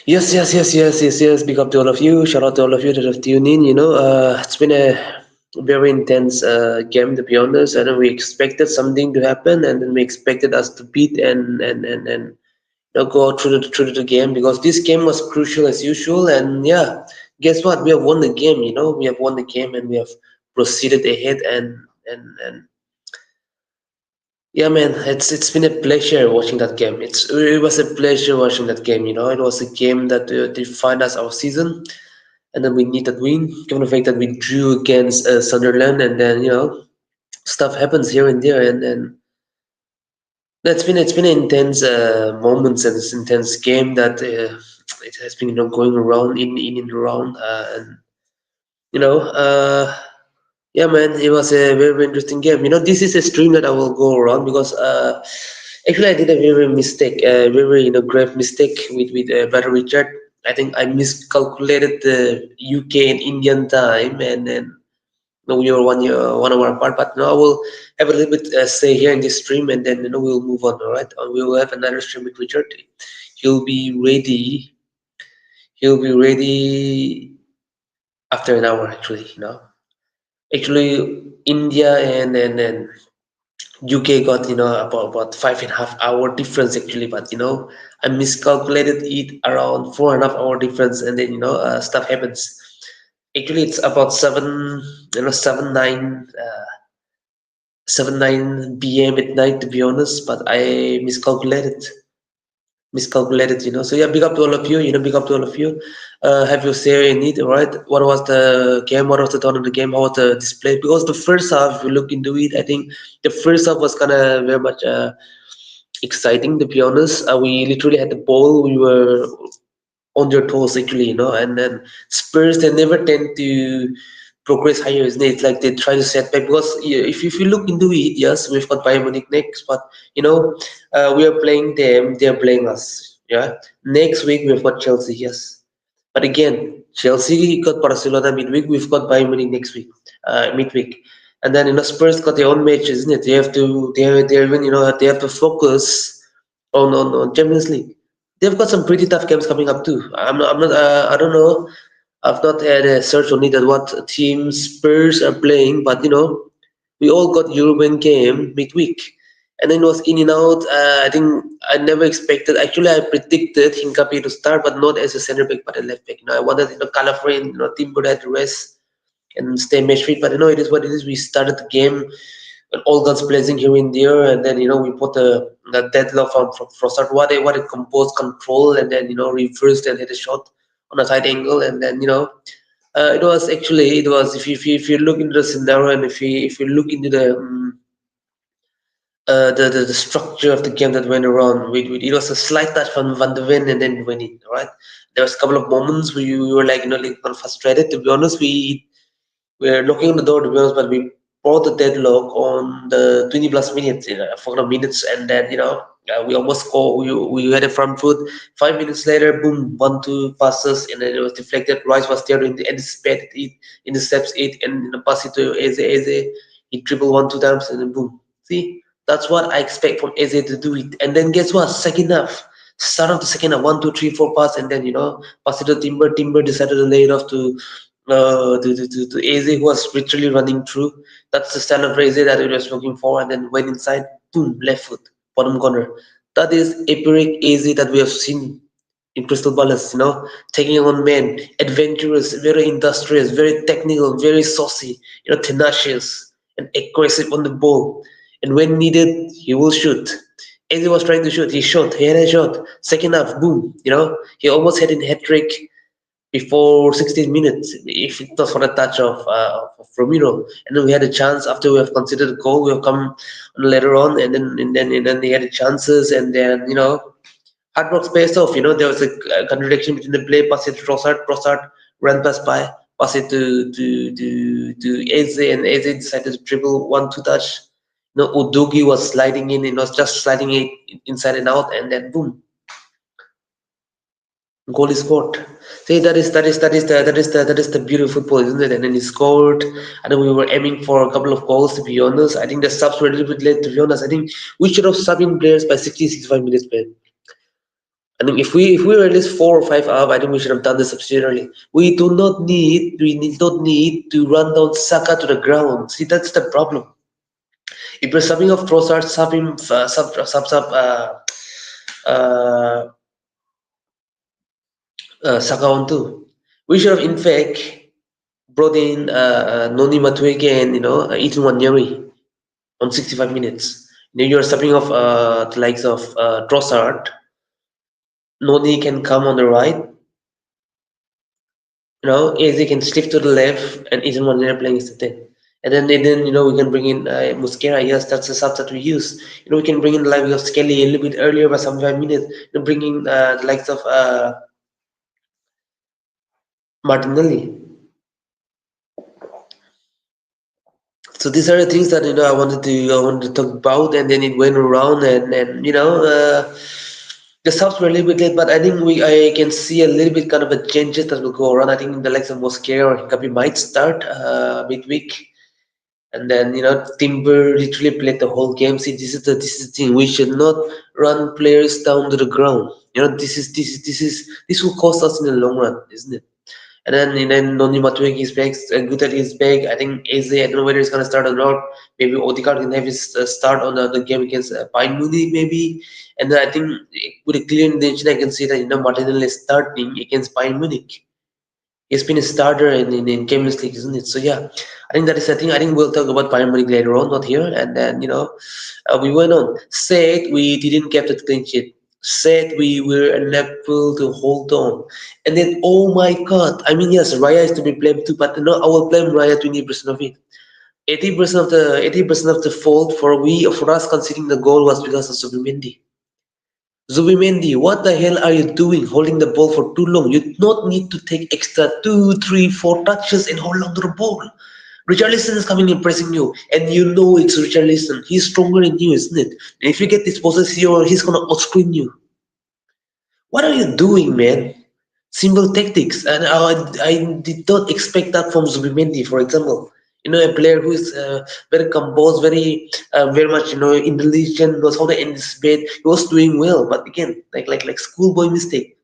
Yes. Big up to all of you. Shout out to all of you that have tuned in. It's been a very intense game, to be honest. And we expected something to happen, and then we expected us to beat and go through the game because this game was crucial as usual. And yeah, guess what? We have won the game. We have won the game, and we have proceeded ahead. And yeah, man, it's been a pleasure watching that game. It was a pleasure watching that game. It was a game that defined us our season, and then we needed win. Given the fact that we drew against Sunderland, and then stuff happens here and there, and then it's been an intense moments and this intense game that it has been going around in and around, and you know. Yeah, man, it was a very, very interesting game. This is a stream that I will go around because actually I did a very, very mistake, a very, very grave mistake with Brother Richard. I think I miscalculated the UK and Indian time, and then we were 1 hour apart. But now I will have a little bit say here in this stream, and then we'll move on. All right, we will have another stream with Richard. He'll be ready. He'll be ready after an hour, actually. Actually, India and UK got about 5.5 hour difference actually, but I miscalculated it around 4.5 hour difference, and then stuff happens. Actually, it's about 7 p.m. at night, to be honest, but I miscalculated. So yeah, big up to all of you, big up to all of you. Have your say in it, right? What was the game? What was the tone of the game? How was the display? Because the first half, if you look into it, I think the first half was kind of very much exciting, to be honest. We literally had the ball. We were on their toes actually, and then Spurs, they never tend to progress higher, isn't it? It's like they try to set back because yeah, if you look into it, yes, we've got Bayern Munich next, but we are playing them, they're playing us. Yeah. Next week we've got Chelsea, yes. But again, Chelsea got Barcelona midweek, we've got Bayern Munich next week, midweek. And then Spurs got their own matches, isn't it? They even they have to focus on Champions League. They've got some pretty tough games coming up too. I'm not I don't know. I've not had a search on it at what team Spurs are playing, but we all got European game midweek, and then it was in and out. I think I never expected. Actually, I predicted Hincapié to start, but not as a center back, but a left back. I wanted Calafre, Timber to rest and stay match fit, but it is what it is. We started the game all guns blazing here in there, and then we put the deadlock from Frossard. What a composed control, and then reversed and hit a shot on a side angle, and then it was if you look into the scenario, and if you look into the structure of the game that went around, it was a slight touch from Van de Ven and then it went in. Right, there was a couple of moments where we were like like kind of frustrated. To be honest, we were knocking on the door, to be honest, but we brought the deadlock on the 20 plus minutes, for the minutes, and then we almost score. We had a front foot. 5 minutes later, boom, 1-2 passes, and then it was deflected. Rice was there in the anticipated it, intercepts it, and pass it to Eze. Eze, he dribbled 1-2 times, and then boom. See, that's what I expect from Eze to do it. And then guess what? Second half, start of the second half, 1, 2, 3, 4 pass, and then pass it to Timber. Timber decided to lay it off to Eze, who was literally running through. That's the style of Eze that we was looking for, and then went inside, boom, left foot, bottom corner. That is epic Eze that we have seen in Crystal Palace, taking on men, adventurous, very industrious, very technical, very saucy, tenacious and aggressive on the ball. And when needed, he will shoot. Eze was trying to shoot, he shot, he had a shot. Second half, boom, he almost had a hat trick before 16 minutes, if it was for the touch of Romero. And then we had a chance after we have considered a goal. We have come later on, and then they had the chances, and then hard work pays off. There was a contradiction between the play. Pass it to Trossard ran past by, pass it to Eze, and Eze decided to dribble 1-2 touch. Udogi was sliding in, it was just sliding it inside and out, and then boom, goal is scored. See, that is the beauty of football, isn't it? And then he scored. And then we were aiming for a couple of goals. To be honest, I think the subs were a little bit late. To be honest, I think we should have subbed in players by 60, 65 minutes, man. I think if we were at least 4 or 5 up, I think we should have done this substitute early. We do not need to run down Saka to the ground. See, that's the problem. If you're subbing off Trossard, sub him, sub uh, Saka on too. We should have, in fact, brought in Noni Matueke and Ethan Wanyeri on 65 minutes. Then you're subbing off the likes of Trossard. Noni can come on the right. Eze can shift to the left, and Ethan Wanyeri playing is the 10. And then we can bring in Musquera. Yes, that's the sub that we use. We can bring in the likes of Skelly a little bit earlier by some 5 minutes. Bring in the likes of Martinelli. So these are the things that I wanted to talk about, and then it went around, and the subs were a little bit late, but I can see a little bit kind of a changes that will go around. I think the likes of Mosquera or Hikapi might start midweek, and then Timber literally played the whole game. See, this is the thing. We should not run players down to the ground. This will cost us in the long run, isn't it? And then Noni Matuek is back, Guter is back. I think Eze, I don't know whether he's gonna start or not. Maybe Odegaard can have his start on the game against Bayern Munich, maybe. And then I think with a clear intention, I can see that Martinelli is starting against Bayern Munich. He's been a starter in Champions League, isn't it? So yeah, I think that is the thing. I think we'll talk about Bayern Munich later on, not here. And then we went on. Said we didn't get the clean sheet. Said we were unable to hold on. And then oh my God! I mean yes, Raya is to be blamed too, but I will blame Raya 20% of it. 80% of the fault for us conceding the goal was because of Subimendi. Zubimendi, what the hell are you doing holding the ball for too long? You do not need to take extra 2, 3, 4 touches and hold on to the ball. Richarlison is coming and pressing you, and you know it's Richarlison. He's stronger than you, isn't it? And if you get this possession, he's gonna outscreen you. What are you doing, man? Simple tactics, and I did not expect that from Zubimendi, for example. A player who is very composed, very much intelligent, knows how to anticipate. He was doing well, but again, like schoolboy mistake.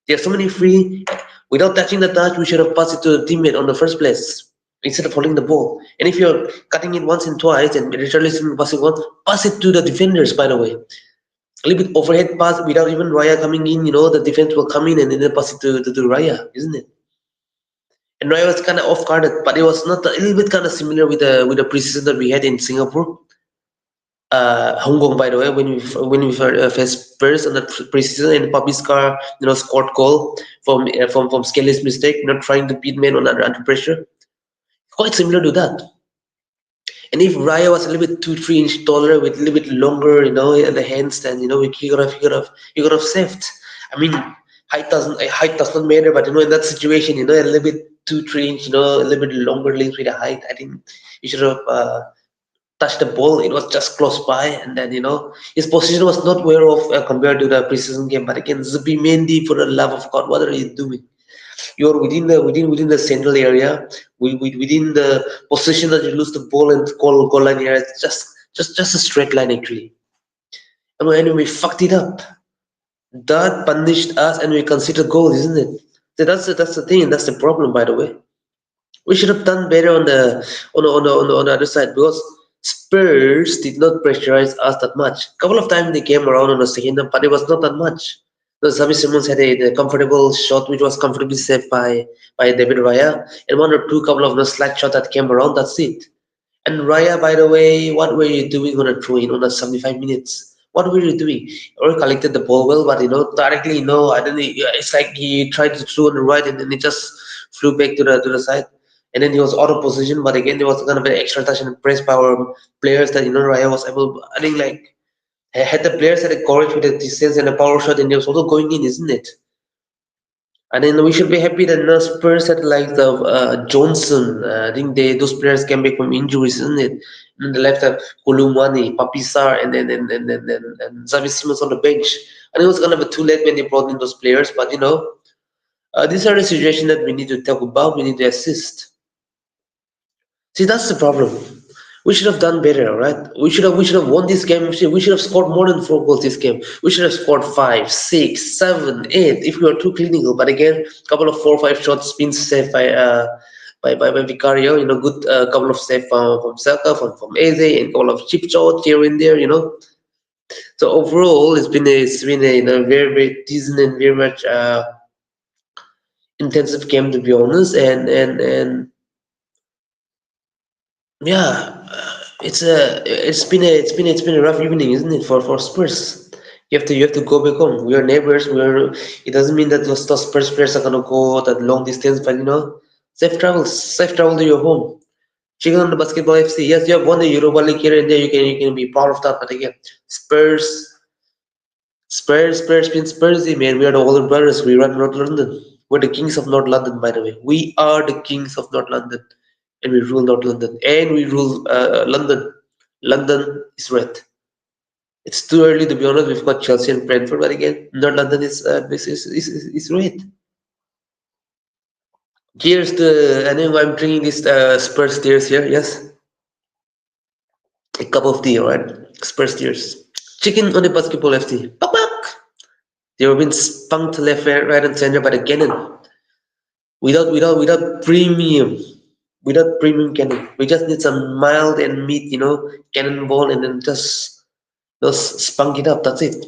There's so many free without touching the touch. We should have passed it to the teammate on the first place instead of holding the ball. And if you're cutting it once and twice, and Richarlison passing one, pass it to the defenders. By the way, a little bit overhead pass without even Raya coming in. The defense will come in and then pass it to Raya, isn't it? And Raya was kind of off guarded, but it was not a little bit kind of similar with the preseason that we had in Singapore. Hong Kong, by the way, when we faced Spurs on the preseason, and Papi's car, scored goal from Skelly's mistake, not trying to beat men under pressure. Quite similar to that. And if Raya was a little bit 2, 3 inch taller with a little bit longer, the hands, then he could have saved. I mean, height does not matter, but in that situation, a little bit 2 3 inch, a little bit longer length with the height. I think he should have touched the ball. It was just close by, and then his position was not well off compared to the preseason game. But again, Zubimendi, for the love of God, what are you doing? You're within the central area, within the position that you lose the ball and goal line area. It's just a straight line actually, and we fucked it up. That punished us, and we considered goal, isn't it? So that's the thing. That's the problem, by the way. We should have done better on the other side because Spurs did not pressurize us that much. Couple of times they came around on the second half, but it was not that much. So Xavi Simons had a comfortable shot which was comfortably saved by David Raya, and one or two couple of the slack shot that came around. That's it. And Raya, by the way, what were you doing on a throw in on a 75 minutes? What were you doing? Or collected the ball well, but directly, I don't know. It's like he tried to throw on the right and then it just flew back to the side. And then he was out of position, but again, there was kind of an extra touch and press by our players that Raya was able. I think like had the players had the courage with the distance and the power shot, and it was also going in, isn't it? And then we should be happy that Spurs had like the Johnson. I think those players came back from injuries, isn't it? And they left Kulumani, Papisar, and Xavi Simons on the bench. And it was kind of too late when they brought in those players. But these are the situations that we need to talk about. We need to assist. See, that's the problem. We should have done better, right? We should have won this game. We should have scored more than 4 goals this game. We should have scored 5, 6, 7, 8 if we were too clinical. But again, couple of 4 5 shots been saved by Vicario. Good couple of saves from Saka, from Eze, and couple of chip shots here and there. So overall, it's been a very very decent and very much intensive game, to be honest. And yeah, it's been a rough evening, isn't it, for Spurs? You have to go back home. We are neighbors. It doesn't mean that those Spurs players are gonna go that long distance, but safe travel to your home. Chicken on the basketball FC. Yes, you have won the Europa League here and there. You can be proud of that. But again, Spurs been Spursy, man. We are the older brothers. We run North London. We're the kings of North London, by the way. We are the kings of North London, and we rule North London, and we rule London. London is red. It's too early to be honest. We've got Chelsea and Brentford, but again, North London is red. Cheers to. I know I'm drinking this Spurs tears here. Yes, a cup of tea, alright. Spurs tears. Chicken on the basketball FC. Bak bak. They were being spunked left, right, and center by the cannon. Without premium cannon. We just need some mild and meat, cannonball, and then just spunk it up. That's it.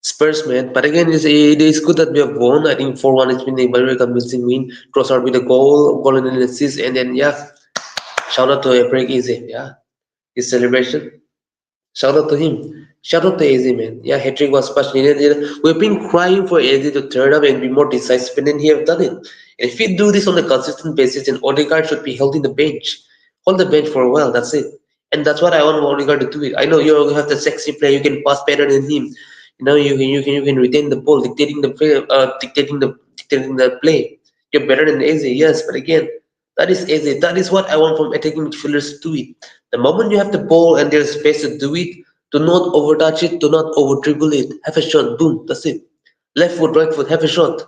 Spurs, man. But again, it is good that we have won. I think 4-1 has been a very convincing win. Trossard with a goal and an assist, and then yeah, shout out to Break Easy. Yeah, his celebration. Shout out to him. Shout out to AZ, man. Yeah, hat-trick was much needed. We've been crying for AZ to turn up and be more decisive, and then he have done it. And if we do this on a consistent basis, then Odegaard should be held in the bench. Hold the bench for a while, that's it. And that's what I want Odegaard to do it. I know you have the sexy player, you can pass better than him. You can retain the ball, dictating the play. You're better than AZ, yes, but again, that is AZ. That is what I want from attacking midfielders to do it. The moment you have the ball and there's space to do it, do not overtouch it, do not over dribble it. Have a shot, boom, that's it. Left foot, right foot, have a shot.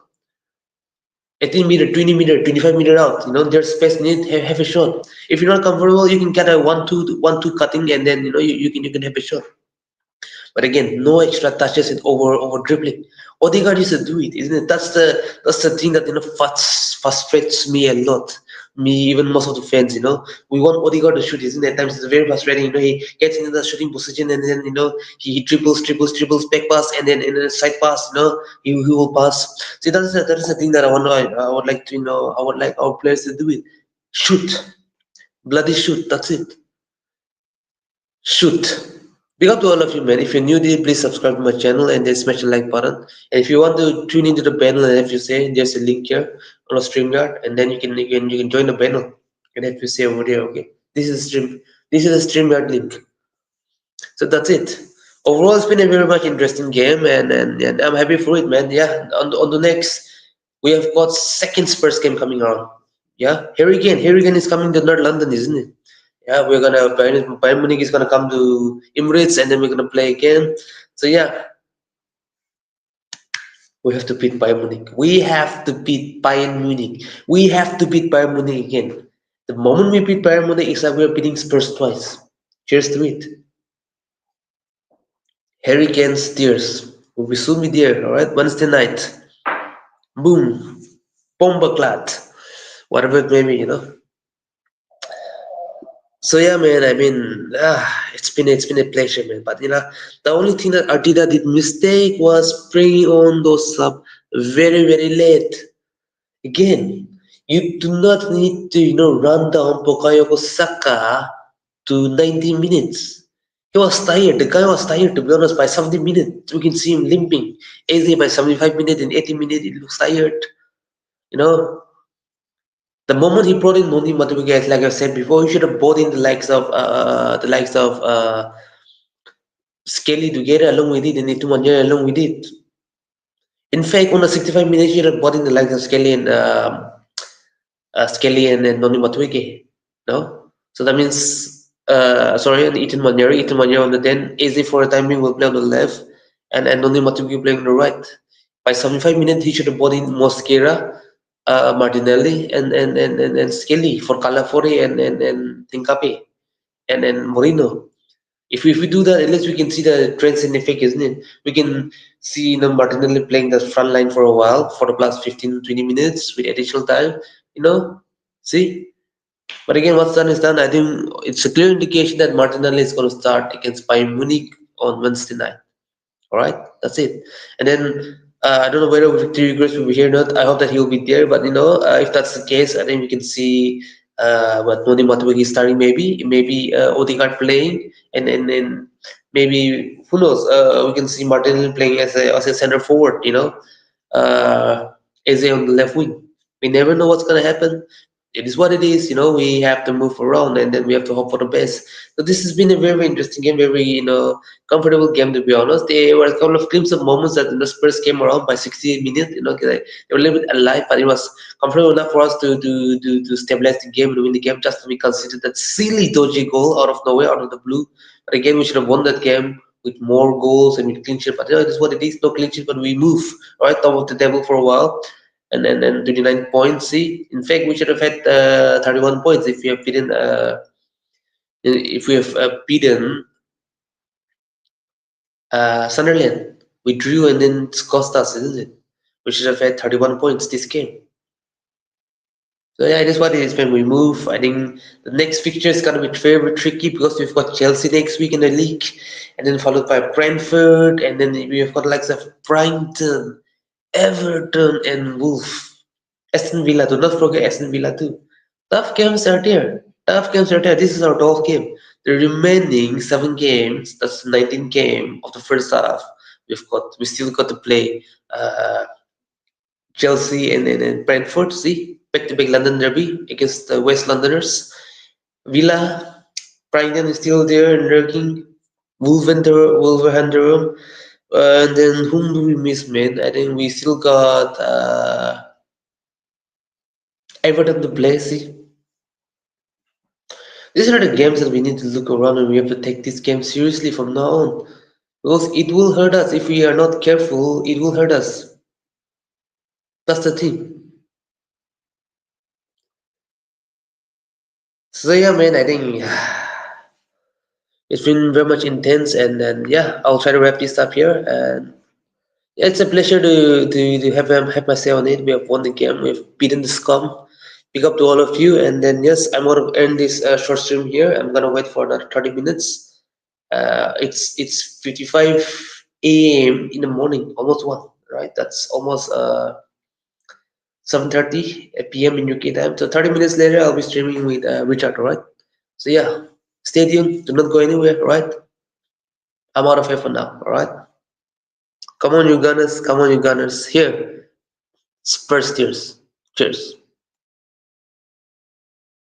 18 meter, 20 meter, 25 meter out. There's space need, have a shot. If you're not comfortable, you can get a 1-2 cutting, and then you can have a shot. But again, no extra touches and over dribbling. Odegaard used to do it, isn't it? That's the thing that frustrates me a lot. Me, even most of the fans, we want Odegaard to shoot, isn't it? At times it's very frustrating. He gets into the shooting position and then he dribbles, back pass, and then in a side pass, he will pass. See, that is the thing that I would like to I would like our players to do it. Shoot, bloody shoot. That's it. Shoot. Big up to all of you, man. If you're new there, please subscribe to my channel and then smash the like button. And if you want to tune into the panel, and if you say, there's a link here on a StreamYard, and then you can join the panel. And if you say over there, okay, this is a StreamYard link. So that's it. Overall, it's been a very much interesting game, and I'm happy for it, man. Yeah. On the next, we have got second Spurs game coming around. Yeah, Harry Kane is coming to North London, isn't it? Yeah, we're gonna Bayern Munich is gonna come to Emirates, and then we're gonna play again. So yeah, we have to beat Bayern Munich. We have to beat Bayern Munich. We have to beat Bayern Munich again. The moment we beat Bayern Munich, it's like we're beating Spurs twice. Cheers to it. Harry Kane's tears will be soon be there. All right, Wednesday night. Boom, bombaclat, whatever it may be, you know. So yeah, man. I mean, it's been a pleasure, man. But you know, the only thing that Arteta did mistake was bringing on those sub very late. Again, you do not need to run down Bukayo Saka to 90 minutes. He was tired. The guy was tired. To be honest, by 70 minutes, we can see him limping. Easy by 75 minutes and 80 minutes, he looks tired. You know, the moment he brought in Noni Madueke, like I said before, he should have brought in the likes of Skelly together along with it and Itumanya along with it. In fact, on the 65 minutes, he should have brought in the likes of Skelly and Noni Madueke. No, so that means sorry, and Ethan Manyari on the 10. Easy for a timing will play on the left, and Noni Madueke playing on the right. By 75 minutes, he should have brought in Mosquera, Martinelli, and Skelly for Calafori and Tinkape and Moreno. If we do that, at least we can see the trends in effect, isn't it? We can see Martinelli playing the front line for a while for the plus 15-20 minutes with additional time. See. But again, what's done is done. I think it's a clear indication that Martinelli is going to start against Bayern Munich on Wednesday night. All right, that's it. And then I don't know whether Victory Grace will be here or not. I hope that he'll be there. But if that's the case, I think we can see what Noni Madueke is starting. Maybe Odegaard playing, and maybe who knows? We can see Martinelli playing as a center forward. Uh, Eze on the left wing. We never know what's gonna happen. It is what it is. We have to move around, and then we have to hope for the best. So this has been a very interesting game, very comfortable game, to be honest. There were a couple of glimpses of moments that the Spurs came around by 68 minutes. They were a little bit alive, but it was comfortable enough for us to stabilize the game and win the game. Just to be considered that silly dodgy goal out of nowhere, out of the blue. But again, we should have won that game with more goals and with clean sheet. But it is what it is. No clean sheet, but we move right top of the table for a while. And 29 points. See, in fact, we should have had 31 points if we have beaten Sunderland. We drew and then it's cost us, isn't it? We should have had 31 points this game. So yeah, it is what it is when we move. I think the next fixture is gonna be very tricky because we've got Chelsea next week in the league, and then followed by Brentford, and then we've got likes of Brighton, Everton, and Wolf. Aston Villa, do not forget Aston Villa too. Tough games are there. Tough games are there. This is our 12th game. The remaining 7 games, that's 19 game of the first half. We still got to play Chelsea and Brentford. See, back-to-back London derby against the West Londoners. Villa, Brighton is still there and lurking. Wolverhampton. And then whom do we miss, man? I think we still got Everton to play. See, these are the games that we need to look around, and we have to take this game seriously from now on. Because it will hurt us if we are not careful. It will hurt us. That's the thing. So yeah, man, I think it's been very much intense, and then yeah, I'll try to wrap this up here. And yeah, it's a pleasure to have my say on it. We have won the game. We've beaten the scum. Big up to all of you. And then yes, I'm gonna end this short stream here. I'm gonna wait for another 30 minutes. It's 55 a.m. in the morning, almost one, right? That's almost 7:30 p.m. in UK time. So 30 minutes later, I'll be streaming with Richard, all right? So yeah, stay tuned. Do not go anywhere, all right? I'm out of here for now, all right? Come on, you Gunners. Come on, you Gunners. Here, Spurs tears. Cheers.